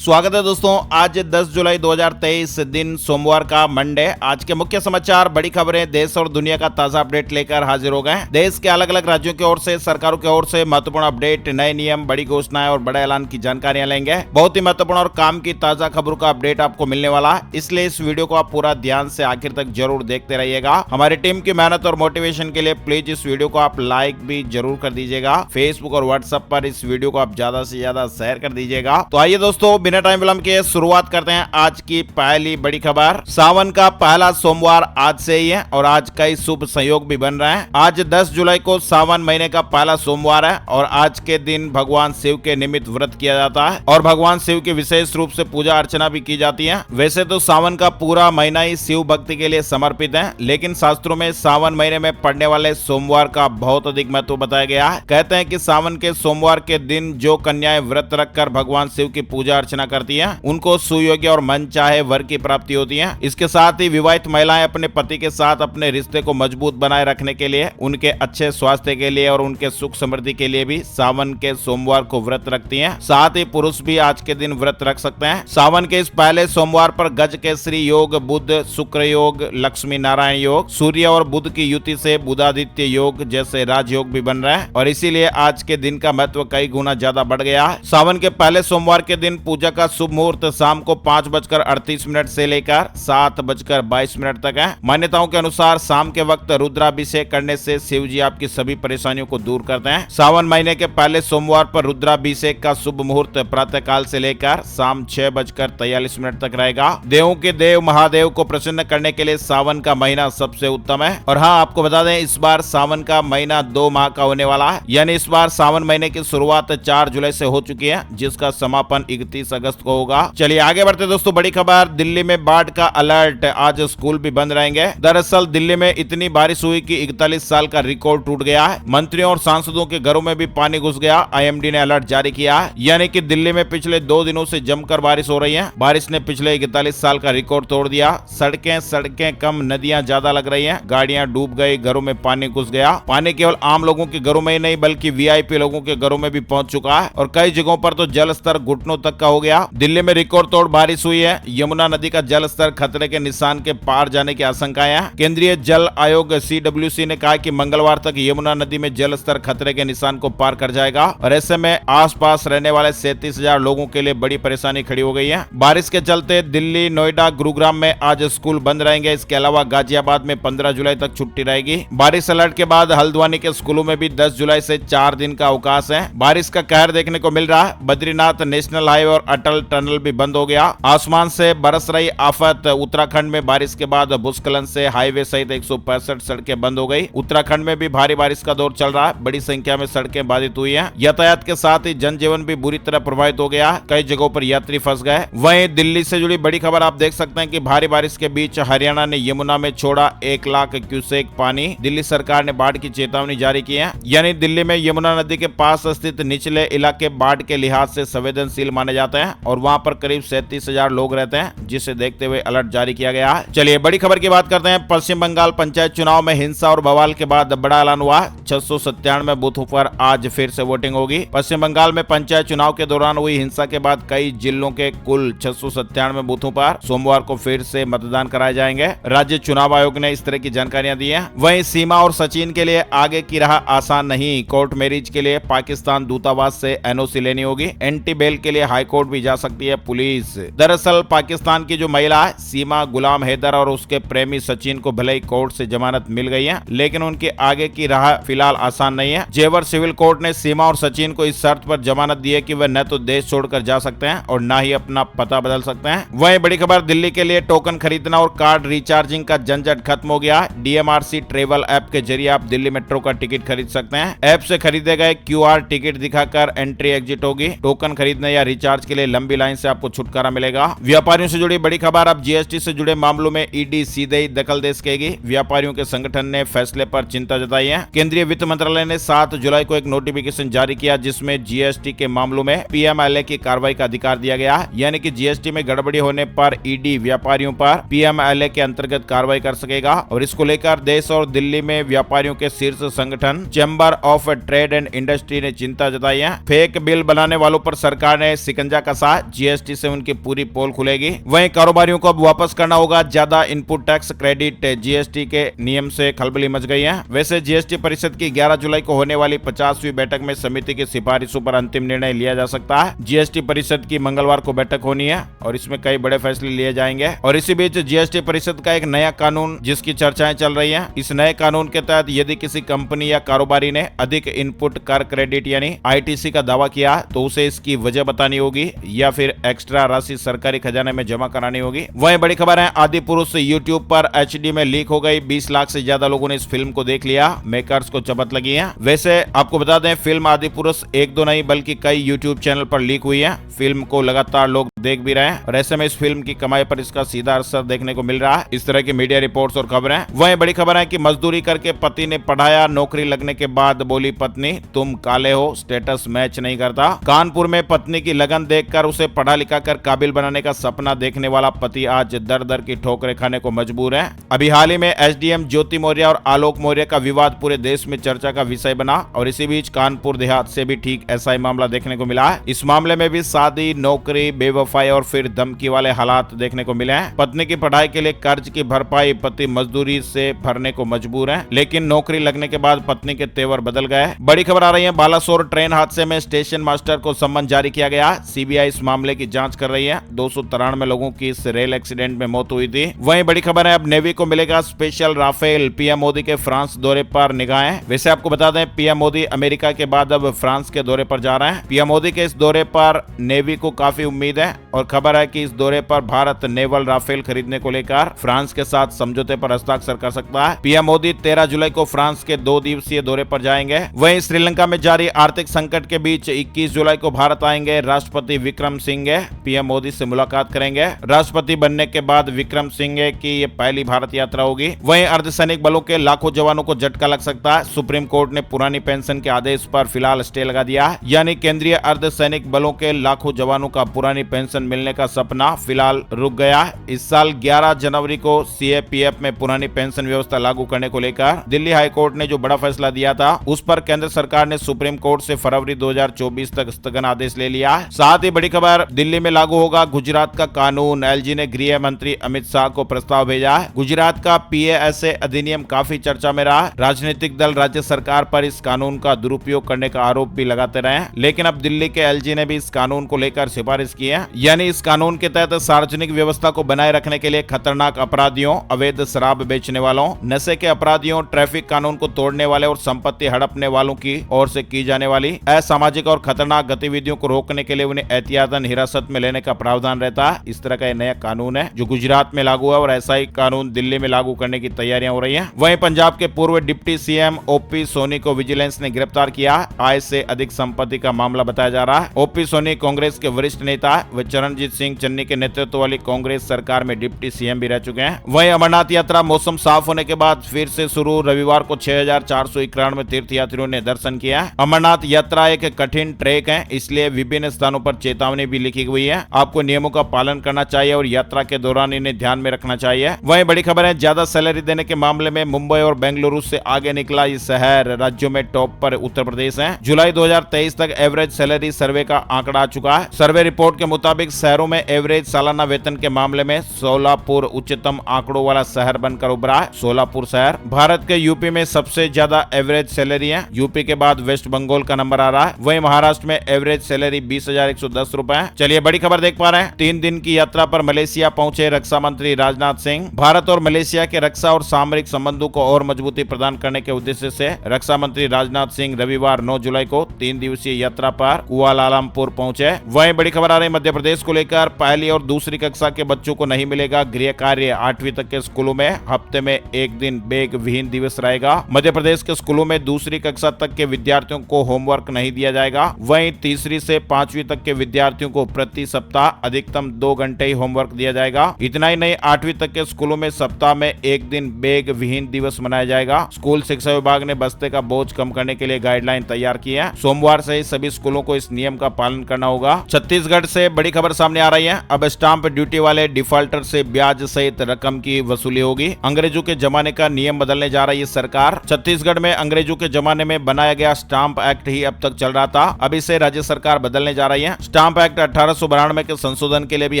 स्वागत है दोस्तों। आज 10 जुलाई 2023 दिन सोमवार का मंडे। आज के मुख्य समाचार, बड़ी खबरें, देश और दुनिया का ताजा अपडेट लेकर हाजिर हो गए हैं। देश के अलग अलग राज्यों की ओर से, सरकारों की ओर से महत्वपूर्ण अपडेट, नए नियम, बड़ी घोषणाएं और बड़े ऐलान की जानकारियां लेंगे। बहुत ही महत्वपूर्ण और काम की ताजा खबरों का अपडेट आपको मिलने वाला है, इसलिए इस वीडियो को आप पूरा ध्यान से आखिर तक जरूर देखते रहिएगा। हमारी टीम की मेहनत और मोटिवेशन के लिए प्लीज इस वीडियो को आप लाइक भी जरूर कर दीजिएगा। फेसबुक और व्हाट्सएप पर इस वीडियो को आप ज्यादा से ज्यादा शेयर कर दीजिएगा। तो आइए दोस्तों, बिना टाइम विलंब के शुरुआत करते हैं आज की पहली बड़ी खबर। सावन का पहला सोमवार आज से ही है और आज कई शुभ संयोग भी बन रहे हैं। आज 10 जुलाई को सावन महीने का पहला सोमवार है और आज के दिन भगवान शिव के निमित्त व्रत किया जाता है और भगवान शिव की विशेष रूप से पूजा अर्चना भी की जाती है। वैसे तो सावन का पूरा महीना ही शिव भक्ति के लिए समर्पित है, लेकिन शास्त्रों में सावन महीने में पड़ने वाले सोमवार का बहुत अधिक महत्व बताया गया है। कहते हैं कि सावन के सोमवार के दिन जो कन्याएं व्रत रखकर भगवान शिव की पूजा अर्चना करती हैं, उनको सुयोग्य और मन चाहे वर की प्राप्ति होती है। इसके साथ ही विवाहित महिलाएं अपने पति के साथ अपने रिश्ते को मजबूत बनाए रखने के लिए, उनके अच्छे स्वास्थ्य के लिए और उनके सुख समृद्धि के लिए भी सावन के सोमवार को व्रत रखती हैं। साथ ही पुरुष भी आज के दिन व्रत रख सकते हैं। सावन के इस पहले सोमवार पर गज केसरी योग, बुध शुक्र योग, लक्ष्मी नारायण योग, सूर्य और बुध की युति से बुधादित्य योग जैसे राजयोग भी बन रहे हैं और इसीलिए आज के दिन का महत्व कई गुना ज्यादा बढ़ गया है। सावन के पहले सोमवार के दिन पूजा का शुभ मुहूर्त शाम को 5:38 से लेकर 7:22 तक है। मान्यताओं के अनुसार शाम के वक्त रुद्राभिषेक करने से शिव जी आपकी सभी परेशानियों को दूर करते हैं। सावन महीने के पहले सोमवार पर रुद्राभिषेक का शुभ मुहूर्त प्रातः काल से लेकर शाम 6:43 तक रहेगा। देवों के देव महादेव को प्रसन्न करने के लिए सावन का महीना सबसे उत्तम है। और हाँ, आपको बता दें, इस बार सावन का महीना 2 माह का होने वाला है, यानी इस बार सावन महीने की शुरुआत 4 जुलाई से हो चुकी है, जिसका समापन 31 अगस्त को होगा। चलिए आगे बढ़ते दोस्तों। बड़ी खबर, दिल्ली में बाढ़ का अलर्ट, आज स्कूल भी बंद रहेंगे। दरअसल दिल्ली में इतनी बारिश हुई कि 41 साल का रिकॉर्ड टूट गया है। मंत्रियों और सांसदों के घरों में भी पानी घुस गया। आईएमडी ने अलर्ट जारी किया है, यानी कि दिल्ली में पिछले 2 दिनों से जमकर बारिश हो रही है। बारिश ने पिछले 41 साल का रिकॉर्ड तोड़ दिया। सड़कें कम, नदियां ज्यादा लग रही है, गाड़ियां डूब गई, घरों में पानी घुस गया। पानी केवल आम लोगों के घरों में ही नहीं बल्कि वीआईपी लोगों के घरों में भी पहुंच चुका है और कई जगहों पर तो जल स्तर घुटनों तक का हो गया। दिल्ली में रिकॉर्ड तोड़ बारिश हुई है। यमुना नदी का जल स्तर खतरे के निशान के पार जाने की आशंकाएं हैं। केंद्रीय जल आयोग CWC ने कहा कि मंगलवार तक यमुना नदी में जल स्तर खतरे के निशान को पार कर जाएगा और ऐसे में आसपास रहने वाले 37,000 लोगों के लिए बड़ी परेशानी खड़ी हो गई है। बारिश के चलते दिल्ली, नोएडा, गुरुग्राम में आज स्कूल बंद रहेंगे। इसके अलावा गाजियाबाद में 15 जुलाई तक छुट्टी रहेगी। बारिश अलर्ट के बाद हल्द्वानी के स्कूलों में भी 10 जुलाई से 4 दिन का अवकाश है। बारिश का कहर देखने को मिल रहा है। बद्रीनाथ नेशनल हाईवे और अटल टनल भी बंद हो गया। आसमान से बरस रही आफत, उत्तराखंड में बारिश के बाद भूस्खलन से हाईवे सहित 165 सड़कें बंद हो गई। उत्तराखंड में भी भारी बारिश का दौर चल रहा है। बड़ी संख्या में सड़कें बाधित हुई हैं। यातायात के साथ ही जनजीवन भी बुरी तरह प्रभावित हो गया। कई जगहों पर यात्री फंस गए। वहीं दिल्ली से जुड़ी बड़ी खबर आप देख सकते हैं कि भारी बारिश के बीच हरियाणा ने यमुना में छोड़ा 1 लाख क्यूसेक पानी। दिल्ली सरकार ने बाढ़ की चेतावनी जारी की है, यानी दिल्ली में यमुना नदी के पास स्थित निचले इलाके बाढ़ के लिहाज से संवेदनशील माने जाते हैं और वहां पर करीब 37,000 लोग रहते हैं, जिसे देखते हुए अलर्ट जारी किया गया है। चलिए बड़ी खबर की बात करते हैं। पश्चिम बंगाल पंचायत चुनाव में हिंसा और बवाल के बाद बड़ा ऐलान हुआ। 697 बूथों पर आज फिर से वोटिंग होगी। पश्चिम बंगाल में पंचायत चुनाव के दौरान हुई हिंसा के बाद कई जिलों के कुल 697 बूथों पर सोमवार को फिर से मतदान कराए जाएंगे। राज्य चुनाव आयोग ने इस तरह की जानकारियां दी है। वहीं सीमा और सचिन के लिए आगे की राह आसान नहीं। कोर्ट मैरिज के लिए पाकिस्तान दूतावास से एनओसी लेनी होगी। एंटी बेल के लिए हाईकोर्ट भी जा सकती है पुलिस। दरअसल पाकिस्तान की जो महिला है सीमा गुलाम हैदर और उसके प्रेमी सचिन को भले ही कोर्ट से जमानत मिल गई है, लेकिन उनकी आगे की राह फिलहाल आसान नहीं है। जेवर सिविल कोर्ट ने सीमा और सचिन को इस शर्त पर जमानत दी है कि वे न तो देश छोड़कर जा सकते हैं और न ही अपना पता बदल सकते हैं। वहीं बड़ी खबर, दिल्ली के लिए टोकन खरीदना और कार्ड रिचार्जिंग का झंझट खत्म हो गया। DMRC ट्रेवल ऐप के जरिए आप दिल्ली मेट्रो का टिकट खरीद सकते हैं। ऐप से खरीदे गए QR टिकट दिखाकर एंट्री एग्जिट होगी। टोकन खरीदने या रिचार्ज के लिए लंबी लाइन से आपको छुटकारा मिलेगा। व्यापारियों से जुड़ी बड़ी खबर, अब GST से जुड़े मामलों में ईडी सीधे ही दखल दे सकेगी। व्यापारियों के संगठन ने फैसले पर चिंता जताई है। केंद्रीय वित्त मंत्रालय ने 7 जुलाई को एक नोटिफिकेशन जारी किया, जिसमें GST के मामलों में PMLA की कार्रवाई का अधिकार दिया गया, यानी कि GST में गड़बड़ी होने पर ईडी व्यापारियों पर PMLA के अंतर्गत कार्रवाई कर सकेगा। और इसको लेकर देश और दिल्ली में व्यापारियों के शीर्ष संगठन chamber of trade and industry ने चिंता जताई है। फेक बिल बनाने वालों पर सरकार ने शिकंजा कसा, जीएसटी से उनकी पूरी पोल खुलेगी। वहीं कारोबारियों को अब वापस करना होगा ज्यादा इनपुट टैक्स क्रेडिट, जीएसटी के नियम से खलबली मच गई है। वैसे जीएसटी परिषद की 11 जुलाई को होने वाली 50वीं बैठक में समिति की सिफारिशों पर अंतिम निर्णय लिया जा सकता है। जीएसटी परिषद की मंगलवार को बैठक होनी है और इसमें कई बड़े फैसले लिए जाएंगे। और इसी बीच जीएसटी परिषद का एक नया कानून जिसकी चर्चाएं चल रही हैं, इस नए कानून के तहत यदि किसी कंपनी या कारोबारी ने अधिक इनपुट कर क्रेडिट यानी आईटीसी का दावा किया तो उसे इसकी वजह बतानी होगी या फिर एक्स्ट्रा राशि सरकारी खजाने में जमा करानी होगी। वहीं बड़ी खबर है, आदि पुरुष यूट्यूब पर एचडी में लीक हो गई। 20 लाख से ज्यादा लोगों ने इस फिल्म को देख लिया, मेकर्स को चपत लगी है। वैसे आपको बता दें, फिल्म आदि पुरुष एक दो नहीं बल्कि कई यूट्यूब चैनल पर लीक हुई है। फिल्म को लगातार लोग देख भी रहे हैं और ऐसे में इस फिल्म की कमाई पर इसका सीधा असर देखने को मिल रहा है। इस तरह की मीडिया रिपोर्ट्स और खबरें। वहीं बड़ी खबर है कि मजदूरी करके पति ने पढ़ाया, नौकरी लगने के बाद बोली पत्नी तुम काले हो, स्टेटस मैच नहीं करता। कानपुर में पत्नी की लगन देखकर उसे पढ़ा लिखा कर काबिल बनाने का सपना देखने वाला पति आज दर दर की ठोकरें खाने को मजबूर है। अभी हाल ही में एसडीएम ज्योति मौर्य और आलोक मौर्य का विवाद पूरे देश में चर्चा का विषय बना और इसी बीच कानपुर देहात से भी ठीक ऐसा ही मामला देखने को मिला है। इस मामले में भी शादी, नौकरी, बेवफाई और फिर धमकी वाले हालात देखने को मिले हैं। पत्नी की पढ़ाई के लिए कर्ज की भरपाई पति मजदूरी से भरने को मजबूर है, लेकिन नौकरी लगने के बाद पत्नी के तेवर बदल गए। बड़ी खबर आ रही है, बालासोर ट्रेन हादसे में स्टेशन मास्टर को सम्मन जारी किया गया। सीबीआई इस मामले की जांच कर रही है। 293 लोगों की इस रेल एक्सीडेंट में मौत हुई थी। वहीं बड़ी खबर है, अब नेवी को मिलेगा स्पेशल राफेल। पीएम मोदी के फ्रांस दौरे पर निगाहें। वैसे आपको बता दें, पीएम मोदी अमेरिका के बाद अब फ्रांस के दौरे पर जा रहे हैं। पीएम मोदी के इस दौरे पर नेवी को काफी उम्मीद है और खबर है कि इस दौरे पर भारत नेवल राफेल खरीदने को लेकर फ्रांस के साथ समझौते पर हस्ताक्षर कर सकता है। पीएम मोदी 13 जुलाई को फ्रांस के 2 दिवसीय दौरे पर जाएंगे। वहीं श्रीलंका में जारी आर्थिक संकट के बीच 21 जुलाई को भारत आएंगे राष्ट्रपति विक्रम सिंघे। पीएम मोदी से मुलाकात करेंगे। राष्ट्रपति बनने के बाद विक्रम सिंघे की ये पहली भारत यात्रा होगी। वहीं अर्धसैनिक बलों के लाखों जवानों को झटका लग सकता है। सुप्रीम कोर्ट ने पुरानी पेंशन के आदेश पर फिलहाल स्टे लगा दिया है, यानी केंद्रीय अर्धसैनिक बलों के लाखों जवानों का पुरानी पेंशन मिलने का सपना फिलहाल रुक गया। इस साल 11 जनवरी को सीएपीएफ में पुरानी पेंशन व्यवस्था लागू करने को लेकर दिल्ली हाई कोर्ट ने जो बड़ा फैसला दिया था, उस पर केंद्र सरकार ने सुप्रीम कोर्ट से फरवरी 2024 तक स्थगन आदेश ले लिया। साथ ही बड़ी खबर, दिल्ली में लागू होगा गुजरात का कानून। एलजी ने गृह मंत्री अमित शाह को प्रस्ताव भेजा। गुजरात का पीएएसए अधिनियम काफी चर्चा में रहा। राजनीतिक दल राज्य सरकार पर इस कानून का दुरुपयोग करने का आरोप भी लगाते रहे, लेकिन अब दिल्ली के एलजी ने भी इस कानून को लेकर सिफारिश की है। यानी इस कानून के तहत सार्वजनिक व्यवस्था को बनाए रखने के लिए खतरनाक अपराधियों, अवैध शराब बेचने वालों, नशे के अपराधियों, ट्रैफिक कानून को तोड़ने वाले और संपत्ति हड़पने वालों की ओर से की जाने वाली असामाजिक और खतरनाक गतिविधियों को रोकने के लिए उन्हें एहतियातन हिरासत में लेने का प्रावधान रहता है। इस तरह का नया कानून है जो गुजरात में लागू है और ऐसा ही कानून दिल्ली में लागू करने की तैयारियां हो रही हैं। वहीं पंजाब के पूर्व डिप्टी सीएम ओपी सोनी को विजिलेंस ने गिरफ्तार किया। आय से अधिक संपत्ति का मामला बताया जा रहा है। ओपी सोनी कांग्रेस के वरिष्ठ नेता व चरणजीत सिंह चन्नी के नेतृत्व वाली कांग्रेस सरकार में डिप्टी सीएम भी रह चुके हैं। वहीं अमरनाथ यात्रा मौसम साफ होने के बाद फिर से शुरू। रविवार को 6491 तीर्थयात्रियों ने दर्शन किया। अमरनाथ यात्रा एक कठिन ट्रैक है, इसलिए विभिन्न स्थानों पर चेतावनी भी लिखी हुई है। आपको नियमों का पालन करना चाहिए और यात्रा के दौरान इन्हें ध्यान में रखना चाहिए। वहीं बड़ी खबर है, ज्यादा सैलरी देने के मामले में मुंबई और बेंगलुरु से आगे निकला ये शहर। राज्यों में टॉप पर उत्तर प्रदेश है। जुलाई 2023 तक एवरेज सैलरी सर्वे का आंकड़ा आ चुका है। सर्वे रिपोर्ट के मुताबिक शहरों में एवरेज सालाना वेतन के मामले में सोलापुर उच्चतम आंकड़ों वाला शहर बनकर उभरा है। सोलापुर शहर भारत के यूपी में सबसे ज्यादा एवरेज सैलरी है। यूपी के बाद वेस्ट बंगाल का नंबर आ रहा है। वहीं महाराष्ट्र में एवरेज सैलरी 20,110 रुपए है। चलिए बड़ी खबर देख पा रहे हैं, 3 दिन की यात्रा पर मलेशिया पहुंचे रक्षा मंत्री राजनाथ सिंह। भारत और मलेशिया के रक्षा और सामरिक संबंधों को और मजबूती प्रदान करने के उद्देश्य से रक्षा मंत्री राजनाथ सिंह रविवार 9 जुलाई को 3 दिवसीय यात्रा पर कुआलालंपुर पहुंचे। वहीं बड़ी खबर आ रही मध्य प्रदेश को लेकर, पहली और दूसरी कक्षा के बच्चों को नहीं मिलेगा गृह कार्य। 8वीं तक के स्कूलों में हफ्ते में एक दिन बैग विहीन दिवस रहेगा। मध्य प्रदेश के स्कूलों में दूसरी कक्षा तक के विद्यार्थियों को होमवर्क नहीं दिया जाएगा। वहीं तीसरी से 5वीं तक के विद्यार्थियों को प्रति सप्ताह अधिकतम 2 घंटे ही होमवर्क दिया जाएगा। इतना ही नहीं, 8वीं तक के स्कूलों में सप्ताह में एक दिन बैग विहीन दिवस मनाया जाएगा। स्कूल शिक्षा विभाग ने बस्ते का बोझ कम करने के लिए गाइडलाइन तैयार की है। सोमवार से ही सभी स्कूलों को इस नियम का पालन करना होगा। छत्तीसगढ़ से बड़ी बड़ी खबर सामने आ रही है। अब स्टाम्प ड्यूटी वाले डिफॉल्टर से ब्याज सहित रकम की वसूली होगी। अंग्रेजों के जमाने का नियम बदलने जा रही है सरकार। छत्तीसगढ़ में अंग्रेजों के जमाने में बनाया गया स्टाम्प एक्ट ही अब तक चल रहा था। अब इसे राज्य सरकार बदलने जा रही है। स्टाम्प एक्ट 1892 के संशोधन के लिए भी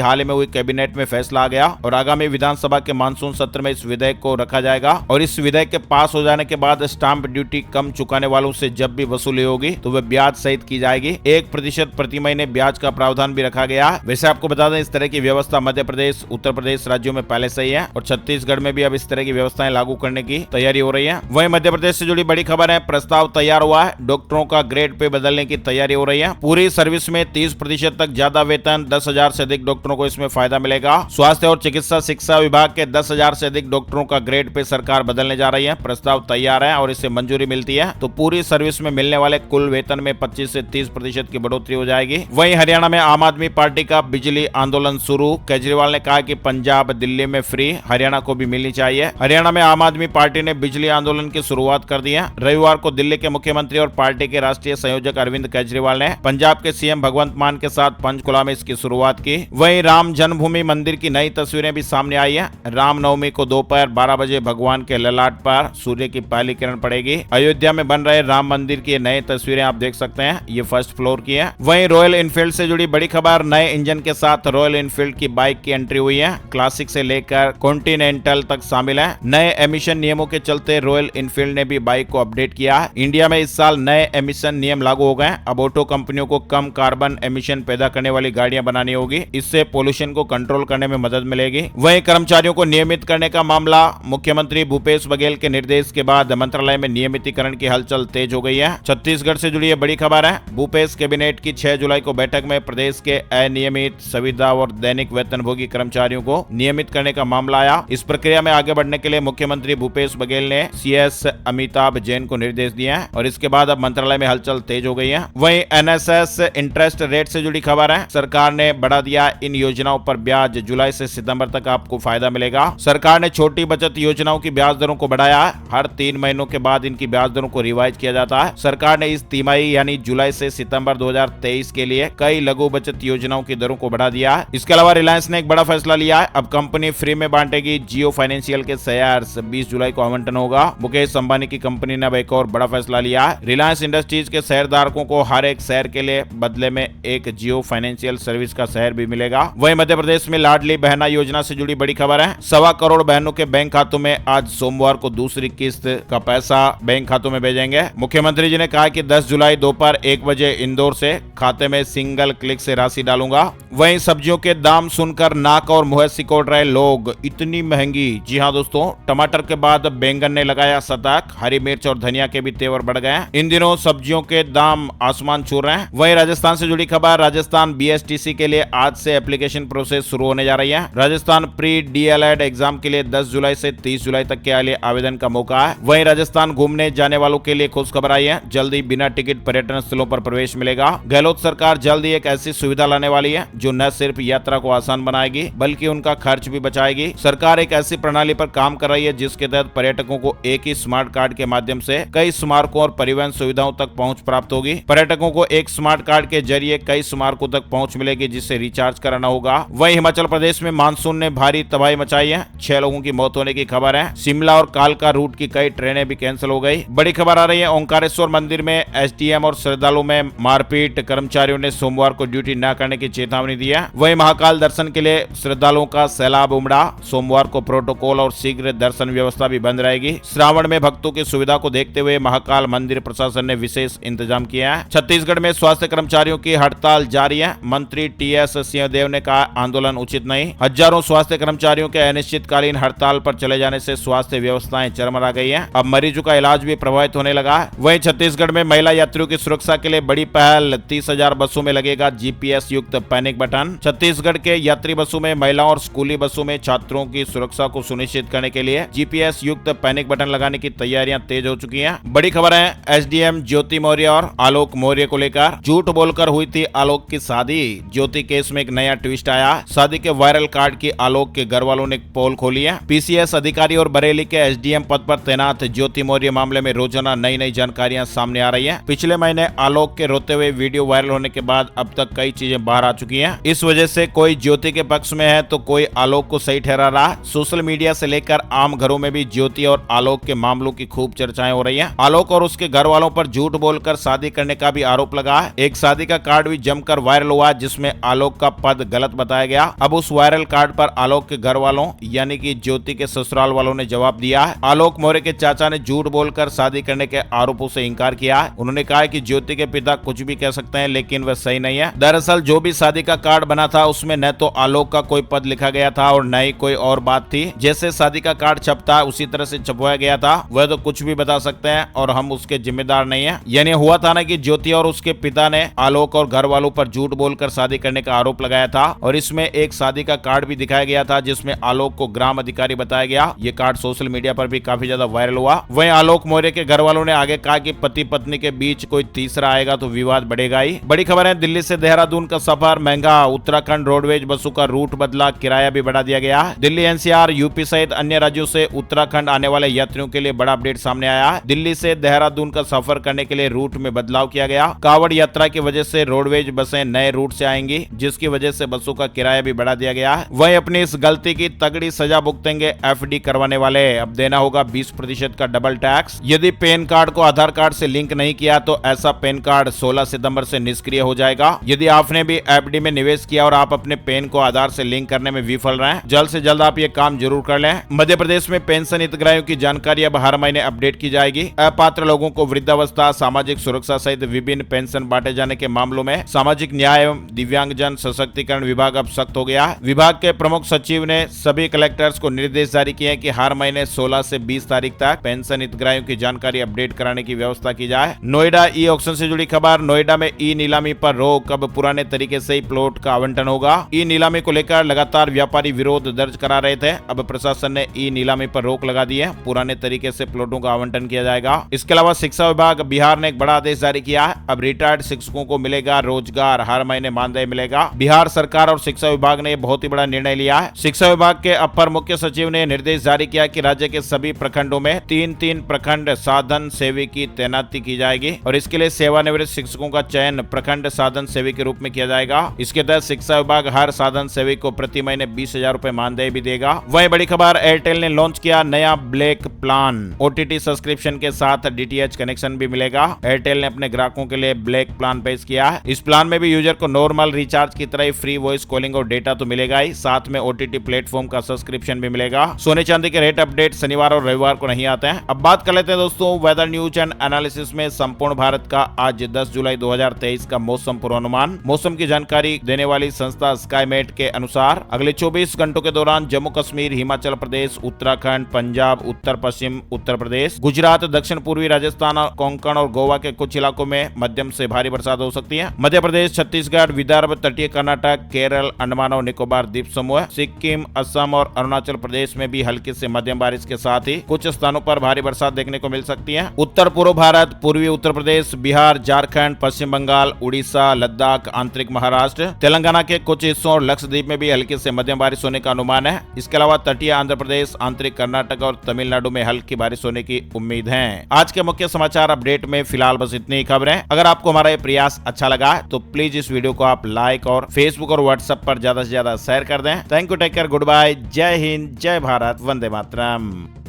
हाल ही में हुई कैबिनेट में फैसला आ गया और आगामी विधानसभा के मानसून सत्र में इस विधेयक को रखा जाएगा और इस विधेयक के पास हो जाने के बाद स्टाम्प ड्यूटी कम चुकाने वालों से जब भी वसूली होगी तो वह ब्याज सहित की जाएगी। 1% प्रति महीने ब्याज का प्रावधान भी रखा गया। वैसे आपको बता दें, इस तरह की व्यवस्था मध्य प्रदेश, उत्तर प्रदेश राज्यों में पहले से ही है और छत्तीसगढ़ में भी अब इस तरह की व्यवस्थाएं लागू करने की तैयारी हो रही है। वहीं मध्य प्रदेश से जुड़ी बड़ी खबर है, प्रस्ताव तैयार हुआ है। डॉक्टरों का ग्रेड पे बदलने की तैयारी हो रही है। पूरी सर्विस में 30% तक ज्यादा वेतन, 10,000 से अधिक डॉक्टरों को इसमें फायदा मिलेगा। स्वास्थ्य और चिकित्सा शिक्षा विभाग के 10,000 से अधिक डॉक्टरों का ग्रेड पे सरकार बदलने जा रही है। प्रस्ताव तैयार है और इससे मंजूरी मिलती है तो पूरी सर्विस में मिलने वाले कुल वेतन में 25 से 30% की बढ़ोतरी हो जाएगी। वहीं हरियाणा में आम आदमी पार्टी का बिजली आंदोलन शुरू। केजरीवाल ने कहा कि पंजाब दिल्ली में फ्री, हरियाणा को भी मिलनी चाहिए। हरियाणा में आम आदमी पार्टी ने बिजली आंदोलन की शुरुआत कर दी है। रविवार को दिल्ली के मुख्यमंत्री और पार्टी के राष्ट्रीय संयोजक अरविंद केजरीवाल ने पंजाब के सीएम भगवंत मान के साथ पंचकुला में इसकी शुरुआत की। वहीं राम जन्मभूमि मंदिर की नई तस्वीरें भी सामने आई है। रामनवमी को दोपहर 12 बजे भगवान के ललाट पर सूर्य की पहली किरण पड़ेगी। अयोध्या में बन रहे राम मंदिर की नई तस्वीरें आप देख सकते हैं, ये फर्स्ट फ्लोर की है। वहीं रॉयल एनफील्ड से जुड़ी बड़ी खबर, नए इंजन के साथ रॉयल एनफील्ड की बाइक की एंट्री हुई है। क्लासिक से लेकर कॉन्टिनेंटल तक शामिल है। नए एमिशन नियमों के चलते रॉयल एनफील्ड ने भी बाइक को अपडेट किया है। इंडिया में इस साल नए एमिशन नियम लागू हो गए। अब ऑटो कंपनियों को कम कार्बन एमिशन पैदा करने वाली गाड़ियां बनानी होगी। इससे पोल्यूशन को कंट्रोल करने में मदद मिलेगी। वहीं कर्मचारियों को नियमित करने का मामला, मुख्यमंत्री भूपेश बघेल के निर्देश के बाद मंत्रालय में नियमितीकरण की हलचल तेज हो गई है। छत्तीसगढ़ से जुड़ी बड़ी खबर है। भूपेश कैबिनेट की 6 जुलाई को बैठक में प्रदेश के अनियमित, संविदा और दैनिक वेतनभोगी कर्मचारियों को नियमित करने का मामला आया। इस प्रक्रिया में आगे बढ़ने के लिए मुख्यमंत्री भूपेश बघेल ने सीएस अमिताभ जैन को निर्देश दिए हैं और इसके बाद अब मंत्रालय में हलचल तेज हो गई है। वहीं एनएसएस इंटरेस्ट रेट से जुड़ी खबर है। सरकार ने बढ़ा दिया इन योजनाओं पर ब्याज। जुलाई से सितंबर तक आपको फायदा मिलेगा। सरकार ने छोटी बचत योजनाओं की ब्याज दरों को बढ़ाया है। हर 3 महीनों के बाद इनकी ब्याज दरों को रिवाइज किया जाता है। सरकार ने इस तिमाही यानी जुलाई से सितंबर 2023 के लिए कई लघु बचत योजनाओं की दरों को बढ़ा दिया है। इसके अलावा रिलायंस ने एक बड़ा फैसला लिया है। अब कंपनी फ्री में बांटेगी जियो फाइनेंशियल के शेयर्स। 20 जुलाई को आवंटन होगा। मुकेश अंबानी की कंपनी ने अब एक और बड़ा फैसला लिया है। रिलायंस इंडस्ट्रीज के शेयरधारकों को हर एक शेयर के लिए बदले में एक जियो फाइनेंशियल सर्विस का शेयर भी मिलेगा। वहीं मध्य प्रदेश में लाडली बहना योजना से जुड़ी बड़ी खबर है। 1.25 करोड़ बहनों के बैंक खातों में आज सोमवार को दूसरी किस्त का पैसा बैंक खातों में भेजेंगे। मुख्यमंत्री जी ने कहा कि 10 जुलाई दोपहर 1 बजे इंदौर से खाते में सिंगल क्लिक से राशि डालूंगा। वहीं सब्जियों के दाम सुनकर नाक और मुंह सिकोड़ रहे लोग, इतनी महंगी। जी हाँ दोस्तों, टमाटर के बाद बैंगन ने लगाया शतक। हरी मिर्च और धनिया के भी तेवर बढ़ गए। इन दिनों सब्जियों के दाम आसमान छू रहे हैं। वहीं राजस्थान से जुड़ी खबर, राजस्थान बीएसटीसी के लिए आज से एप्लीकेशन प्रोसेस शुरू होने जा रही है। राजस्थान प्री डीएलएड एग्जाम के लिए 10 जुलाई से 30 जुलाई तक के लिए आवेदन का मौका है। वहीं राजस्थान घूमने जाने वालों के लिए खुश खबर आई है। जल्दी बिना टिकट पर्यटन स्थलों पर प्रवेश मिलेगा। गहलोत सरकार जल्द ही एक ऐसी सुविधा लाने वाली है जो न सिर्फ यात्रा को आसान बनाएगी बल्कि उनका खर्च भी बचाएगी। सरकार एक ऐसी प्रणाली पर काम कर रही है जिसके तहत पर्यटकों को एक ही स्मार्ट कार्ड के माध्यम से कई स्मारकों और परिवहन सुविधाओं तक पहुंच प्राप्त होगी। पर्यटकों को एक स्मार्ट कार्ड के जरिए कई स्मारकों तक पहुंच मिलेगी जिससे रिचार्ज कराना होगा। वहीं हिमाचल प्रदेश में मानसून ने भारी तबाही मचाई है। 6 लोगों की मौत होने की खबर है। शिमला और कालका रूट की कई ट्रेनें भी कैंसिल हो गई। बड़ी खबर आ रही है, ओंकारेश्वर मंदिर में एसडीएम और श्रद्धालुओं में मारपीट। कर्मचारियों ने सोमवार को ड्यूटी न करने की चेतावनी दी है। वहीं महाकाल दर्शन के लिए श्रद्धालुओं का सैलाब उमड़ा। सोमवार को प्रोटोकॉल और शीघ्र दर्शन व्यवस्था भी बंद रहेगी। श्रावण में भक्तों की सुविधा को देखते हुए महाकाल मंदिर प्रशासन ने विशेष इंतजाम किया है। छत्तीसगढ़ में स्वास्थ्य कर्मचारियों की हड़ताल जारी है। मंत्री टीएस सिंहदेव ने कहा आंदोलन उचित नहीं। हजारों स्वास्थ्य कर्मचारियों के अनिश्चितकालीन हड़ताल पर चले जाने से स्वास्थ्य व्यवस्थाएं चरमरा गई हैं। अब मरीजों का इलाज भी प्रभावित होने लगा है। वहीं छत्तीसगढ़ में महिला यात्रियों की सुरक्षा के लिए बड़ी पहल। 30,000 बसों में लगेगा जीपीएस युक्त पैनिक बटन। छत्तीसगढ़ के यात्री बसों में महिलाओं और स्कूली बसों में छात्रों की सुरक्षा को सुनिश्चित करने के लिए जीपीएस युक्त पैनिक बटन लगाने की तैयारियां तेज हो चुकी हैं। बड़ी खबर है, एसडीएम ज्योति मौर्य और आलोक मौर्य को लेकर झूठ बोलकर हुई थी आलोक की शादी। ज्योति केस में एक नया ट्विस्ट आया। शादी के वायरल कार्ड की आलोक के घर वालों ने पोल खोली है। पीसीएस अधिकारी और बरेली के एसडीएम पद पर तैनात ज्योति मौर्य मामले में रोजाना नई नई जानकारियां सामने आ रही हैं। पिछले महीने आलोक के रोते हुए वीडियो वायरल होने के बाद अब तक कई चीजें बाहर बाहर आ चुकी है। इस वजह से कोई ज्योति के पक्ष में है तो कोई आलोक को सही ठहरा रहा है। सोशल मीडिया से लेकर आम घरों में भी ज्योति और आलोक के मामलों की खूब चर्चाएं हो रही हैं। आलोक और उसके घर वालों पर झूठ बोलकर शादी करने का भी आरोप लगा है। एक शादी का कार्ड भी जमकर वायरल हुआ जिसमें आलोक का पद गलत बताया गया। अब उस वायरल कार्ड पर आलोक के घर वालों यानी कि ज्योति के ससुराल वालों ने जवाब दिया है। आलोक मौर्य के चाचा ने झूठ बोलकर शादी करने के आरोपों से इंकार किया है। उन्होंने कहा है कि ज्योति के पिता कुछ भी कह सकते हैं लेकिन वह सही नहीं है। दरअसल जो भी शादी का कार्ड बना था उसमें न तो आलोक का कोई पद लिखा गया था और न ही कोई और बात थी। जैसे शादी का कार्ड छपता उसी तरह से छपवाया गया था। वह तो कुछ भी बता सकते हैं और हम उसके जिम्मेदार नहीं है। यानी हुआ था ना कि ज्योति और उसके पिता ने आलोक और घर वालों पर झूठ बोलकर शादी करने का आरोप लगाया था और इसमें एक शादी का कार्ड भी दिखाया गया था जिसमें आलोक को ग्राम अधिकारी बताया गया। ये कार्ड सोशल मीडिया पर भी काफी ज्यादा वायरल हुआ। वहीं आलोक मौर्य के घर वालों ने आगे कहा कि पति पत्नी के बीच कोई तीसरा आएगा तो विवाद बढ़ेगा ही। बड़ी खबर है, दिल्ली से देहरादून का सफर महंगा, उत्तराखंड रोडवेज बसों का रूट बदला, किराया भी बढ़ा दिया गया। दिल्ली, एनसीआर, यूपी सहित अन्य राज्यों से उत्तराखंड आने वाले यात्रियों के लिए बड़ा अपडेट सामने आया है। दिल्ली से देहरादून का सफर करने के लिए रूट में बदलाव किया गया। कांवड़ यात्रा की वजह से रोडवेज बसें नए रूट से आएंगी जिसकी वजह से बसों का किराया भी बढ़ा दिया गया है। वहीं अपनी इस गलती की तगड़ी सजा भुगतेंगे एफडी करवाने वाले। अब देना होगा 20% का डबल टैक्स। यदि पैन कार्ड को आधार कार्ड से लिंक नहीं किया तो ऐसा पैन कार्ड 16 सितंबर से निष्क्रिय हो जाएगा। यदि आपने भी एफडी में निवेश किया और आप अपने पैन को आधार से लिंक करने में विफल रहे, जल्द से जल्द आप ये काम जरूर कर लें। मध्य प्रदेश में पेंशन हितग्राहियों की जानकारी अब हर महीने अपडेट की जाएगी। अपात्र लोगों को वृद्धावस्था, सामाजिक सुरक्षा सहित विभिन्न पेंशन बांटे जाने के मामलों में सामाजिक न्याय एवं दिव्यांगजन सशक्तिकरण विभाग अब सख्त हो गया है। विभाग के प्रमुख सचिव ने सभी कलेक्टर्स को निर्देश जारी किए कि हर महीने 16 से 20 तारीख तक पेंशन हितग्राहियों की जानकारी अपडेट कराने की व्यवस्था की जाए। नोएडा ई ऑक्शन से जुड़ी खबर, नोएडा में ई नीलामी पर रोक, अब पुराने तरीके से ही प्लॉट का आवंटन होगा। ई नीलामी को लेकर लगातार व्यापारी विरोध दर्ज करा रहे थे। अब प्रशासन ने ई नीलामी पर रोक लगा दी है। पुराने तरीके से प्लॉटों का आवंटन किया जाएगा। इसके अलावा शिक्षा विभाग बिहार ने एक बड़ा आदेश जारी किया है। अब रिटायर्ड शिक्षकों को मिलेगा रोजगार, हर महीने मानदेय मिलेगा। बिहार सरकार और शिक्षा विभाग ने बहुत ही बड़ा निर्णय लिया है। शिक्षा विभाग के अपर मुख्य सचिव ने निर्देश जारी किया कि राज्य के सभी प्रखंडों में 3-3 प्रखंड साधन सेवी की तैनाती की जाएगी और इसके लिए सेवानिवृत्त शिक्षकों का चयन प्रखंड साधन सेवी के रूप में किया जाएगा। इसके तहत शिक्षा विभाग हर साधन सेवी को प्रति महीने 20,000 रुपए मानदेय भी देगा। वहीं बड़ी खबर, एयरटेल ने लॉन्च किया नया ब्लैक प्लान। ओटीटी सब्सक्रिप्शन के साथ डीटीएच कनेक्शन भी मिलेगा। एयरटेल ने अपने ग्राहकों के लिए ब्लैक प्लान पेश किया है। इस प्लान में भी यूजर को नॉर्मल रिचार्ज की तरह ही फ्री वॉइस कॉलिंग और डेटा तो मिलेगा ही, साथ में ओटीटी प्लेटफॉर्म का सब्सक्रिप्शन भी मिलेगा। सोने चांदी के रेट अपडेट शनिवार और रविवार को नहीं आते हैं। अब बात कर लेते हैं दोस्तों वेदर न्यूज एंड एनालिसिस में संपूर्ण भारत का आज 10 जुलाई 2023 का मौसम पूर्वानुमान। मौसम की जानकारी देने वाली संस्था स्काईमेट के अनुसार अगले 24 घंटों के दौरान जम्मू कश्मीर, हिमाचल प्रदेश, उत्तराखंड, पंजाब, उत्तर पश्चिम उत्तर प्रदेश, गुजरात, दक्षिण पूर्वी राजस्थान, कोंकण और गोवा के कुछ इलाकों में मध्यम से भारी बरसात हो सकती है। मध्य प्रदेश, छत्तीसगढ़, विदर्भ, तटीय कर्नाटक, केरल, अंडमान और निकोबार द्वीप समूह, सिक्किम, असम और अरुणाचल प्रदेश में भी हल्की से मध्यम बारिश के साथ ही कुछ स्थानों पर भारी बरसात देखने को मिल सकती है। उत्तर पूर्व भारत, पूर्वी उत्तर प्रदेश, बिहार, झारखंड, पश्चिम बंगाल, उड़ीसा, लद्दाख, आंतरिक महाराष्ट्र, तेलंगाना के कुछ हिस्सों और लक्षद्वीप में भी हल्की से मध्यम बारिश होने का अनुमान है। इसके अलावा तटीय आंध्र प्रदेश, आंतरिक कर्नाटक और तमिलनाडु में हल्की बारिश होने की उम्मीद है। आज के मुख्य समाचार अपडेट में फिलहाल बस इतनी ही खबरें। अगर आपको हमारा ये प्रयास अच्छा लगा तो प्लीज इस वीडियो को आप लाइक और फेसबुक और व्हाट्सएप पर ज्यादा से ज्यादा शेयर कर दें। Thank you, take care, good bye, जय हिंद, जय भारत, वंदे मातरम।